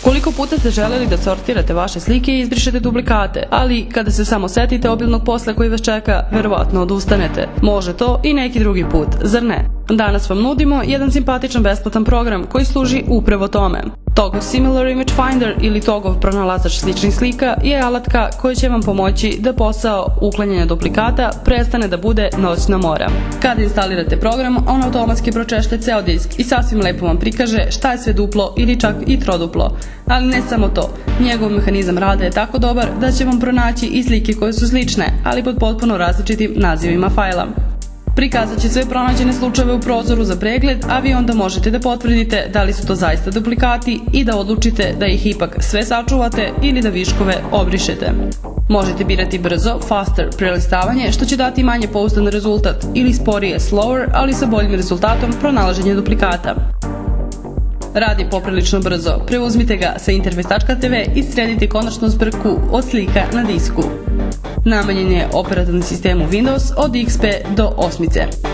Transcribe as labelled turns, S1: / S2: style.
S1: Koliko puta ste želeli da sortirate vaše slike i izbrišete duplikate, ali kada se samo setite obilnog posla koji vas čeka, verovatno odustanete. Može to i neki drugi put, zar ne? Danas vam nudimo jedan simpatičan besplatan program koji služi upravo tome. Toggl Similar Image Finder ili Toggl pronalazač sličnih slika je alatka koja će vam pomoći da posao uklanjanja duplikata prestane da bude noćna mora. Kada instalirate program, on automatski pročešlja ceo disk i sasvim lepo vam prikaže šta je sve duplo ili čak i troduplo. Ali ne samo to, njegov mehanizam rada je tako dobar da će vam pronaći i slike koje su slične, ali pod potpuno različitim nazivima fajla. Prikazat će sve pronađene slučajeve u prozoru za pregled, a vi onda možete da potvrdite da li su to zaista duplikati i da odlučite da ih ipak sve sačuvate ili da viškove obrišete. Možete birati brzo, faster prelistavanje, što će dati manje pouzdan rezultat, ili sporije, slower, ali sa boljim rezultatom pronalaženja duplikata. Radi poprilično brzo, preuzmite ga sa interface.tv i sredite konačno zbrku od slika na disku. Namenjen je operativnom sistemu Windows od XP do 8.